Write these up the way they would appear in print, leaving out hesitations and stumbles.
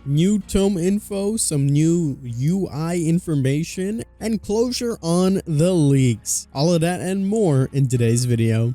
New Tome info, some new UI information, and closure on the leaks. All of that and more in today's video.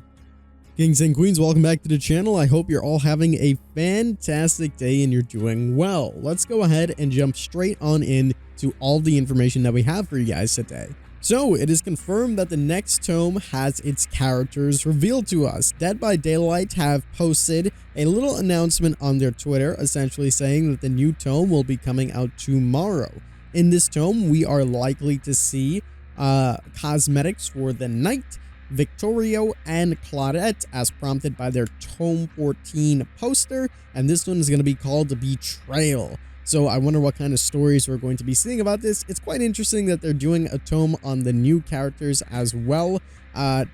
Kings and queens, welcome back to the channel. I hope you're all having a fantastic day and you're doing well. Let's go ahead and jump straight on in to all the information that we have for you guys today. So it is confirmed that the next tome has its characters revealed to us. Dead by Daylight have posted a little announcement on their Twitter, essentially saying that the new tome will be coming out tomorrow. In this tome, we are likely to see cosmetics for the Knight, Victorio, and Claudette as prompted by their Tome 14 poster, and this one is going to be called The Betrayal. So I wonder what kind of stories we're going to be seeing about this. It's quite interesting that they're doing a tome on the new characters as well.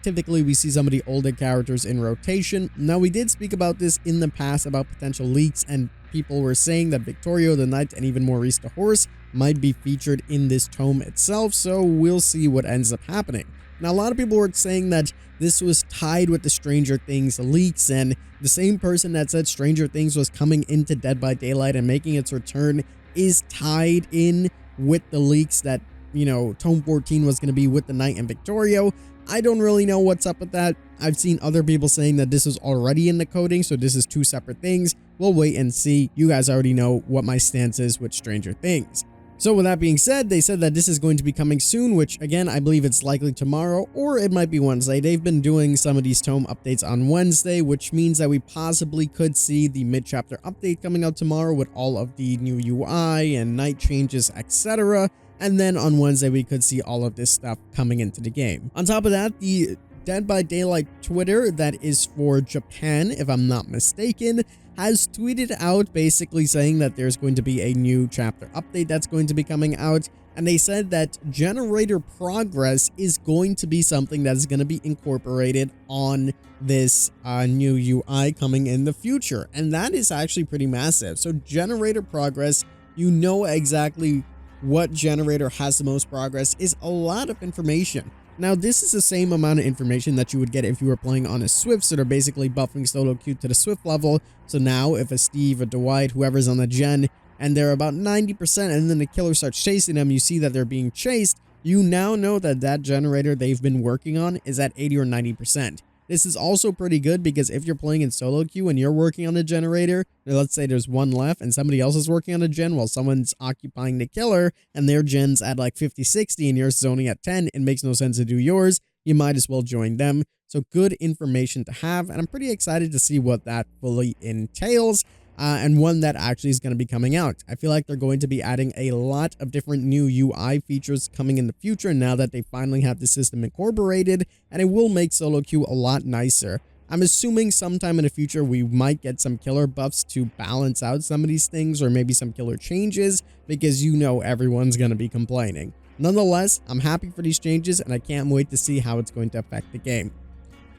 Typically, we see some of the older characters in rotation. Now, we did speak about this in the past about potential leaks, and people were saying that Victorio, the Knight, and even Maurice the Horse might be featured in this tome itself, so we'll see what ends up happening. Now, a lot of people were saying that this was tied with the Stranger Things leaks, and the same person that said Stranger Things was coming into Dead by Daylight and making its return is tied in with the leaks that, you know, Tome 14 was going to be with the Knight and Victorio. I don't really know what's up with that. I've seen other people saying that this is already in the coding, so this is two separate things. We'll wait and see. You guys already know what my stance is with Stranger Things. So with that being said, they said that this is going to be coming soon, which again, I believe it's likely tomorrow, or it might be Wednesday. They've been doing some of these tome updates on Wednesday, which means that we possibly could see the mid-chapter update coming out tomorrow with all of the new UI and night changes, etc. And then on Wednesday, we could see all of this stuff coming into the game. On top of that, the Dead by Daylight Twitter, that is for Japan, if I'm not mistaken, has tweeted out basically saying that there's going to be a new chapter update that's going to be coming out. And they said that generator progress is going to be something that's going to be incorporated on this new UI coming in the future. And that is actually pretty massive. So generator progress, you know exactly what generator has the most progress, is a lot of information. Now, this is the same amount of information that you would get if you were playing on a Swift, so they're basically buffing solo queue to the Swift level. So now, if a Steve, a Dwight, whoever's on the gen, and they're about 90%, and then the killer starts chasing them, you see that they're being chased, you now know that that generator they've been working on is at 80 or 90%. This is also pretty good because if you're playing in solo queue and you're working on the generator, let's say there's one left and somebody else is working on a gen while someone's occupying the killer and their gen's at like 50, 60 and yours is only at 10, it makes no sense to do yours. You might as well join them. So good information to have, and I'm pretty excited to see what that fully entails. And one that actually is going to be coming out. I feel like they're going to be adding a lot of different new UI features coming in the future now that they finally have the system incorporated, and it will make solo queue a lot nicer. I'm assuming sometime in the future we might get some killer buffs to balance out some of these things, or maybe some killer changes, because you know everyone's going to be complaining. Nonetheless, I'm happy for these changes, and I can't wait to see how it's going to affect the game.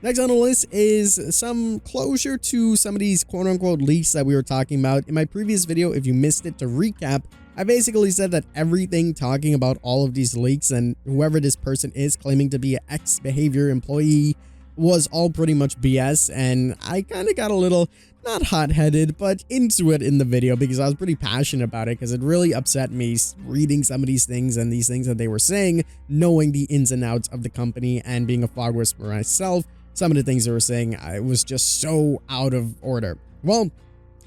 Next on the list is some closure to some of these quote-unquote leaks that we were talking about. In my previous video, if you missed it, to recap, I basically said that everything talking about all of these leaks and whoever this person is claiming to be an ex-behavior employee was all pretty much BS, and I kind of got a little, not hot-headed, but into it in the video because I was pretty passionate about it because it really upset me reading some of these things and these things that they were saying, knowing the ins and outs of the company and being a fog whisperer myself. Some of the things they were saying, it was just so out of order. Well,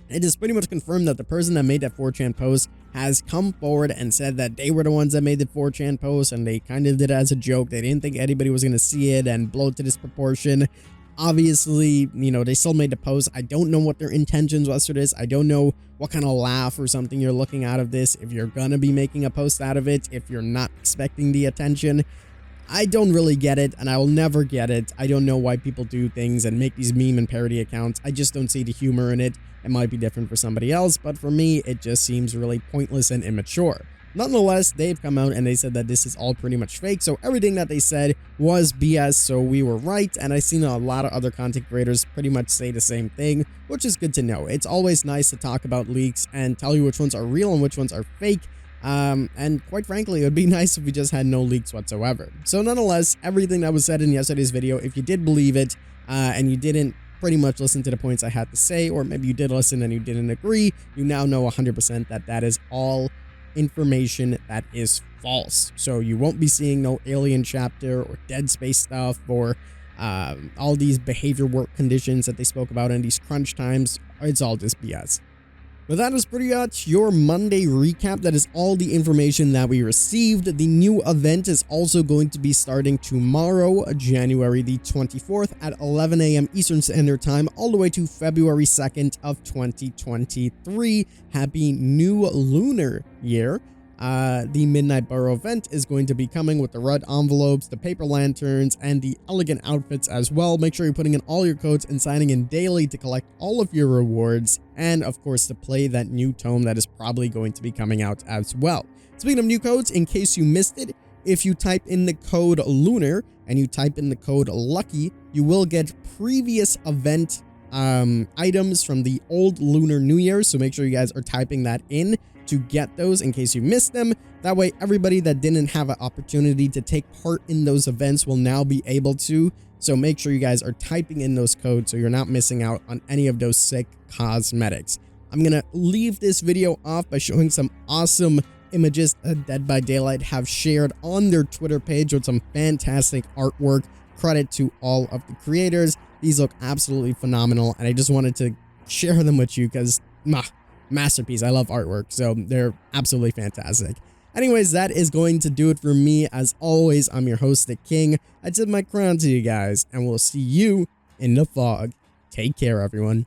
it is pretty much confirmed that the person that made that 4chan post has come forward and said that they were the ones that made the 4chan post and they kind of did it as a joke. They didn't think anybody was going to see it and blow it to this proportion. Obviously, you know, they still made the post. I don't know what their intentions was for this. I don't know what kind of laugh or something you're looking out of this, if you're going to be making a post out of it, if you're not expecting the attention. I don't really get it, and I will never get it. I don't know why people do things and make these meme and parody accounts. I just don't see the humor in it. It might be different for somebody else, but for me, it just seems really pointless and immature. Nonetheless, they've come out and they said that this is all pretty much fake, so everything that they said was BS, so we were right, and I've seen a lot of other content creators pretty much say the same thing, which is good to know. It's always nice to talk about leaks and tell you which ones are real and which ones are fake. And quite frankly, it would be nice if we just had no leaks whatsoever. So nonetheless, everything that was said in yesterday's video, if you did believe it, and you didn't pretty much listened to the points I had to say, or maybe you did listen and you didn't agree, you now know 100% that that is all information that is false. So you won't be seeing no Alien chapter or Dead Space stuff or all these behavior work conditions that they spoke about in these crunch times. It's all just BS. But that is pretty much your Monday recap. That is all the information that we received. The new event is also going to be starting tomorrow, January the 24th at 11 a.m. Eastern Standard Time, all the way to February 2nd of 2023. Happy new lunar year. The Midnight Burrow event is going to be coming with the red envelopes, the paper lanterns, and the elegant outfits as well. Make sure you're putting in all your codes and signing in daily to collect all of your rewards, and of course to play that new tome that is probably going to be coming out as well. Speaking of new codes, in case you missed it, if you type in the code Lunar and you type in the code Lucky, you will get previous event items from the old Lunar New Year, so make sure you guys are typing that in to get those in case you missed them. That way everybody that didn't have an opportunity to take part in those events will now be able to. So make sure you guys are typing in those codes so you're not missing out on any of those sick cosmetics. I'm gonna leave this video off by showing some awesome images that Dead by Daylight have shared on their Twitter page with some fantastic artwork. Credit to all of the creators. These look absolutely phenomenal, and I just wanted to share them with you because masterpiece. I love artwork, so they're absolutely fantastic. Anyways, that is going to do it for me. As always, I'm your host, The King. I tip my crown to you guys, and we'll see you in the fog. Take care, everyone.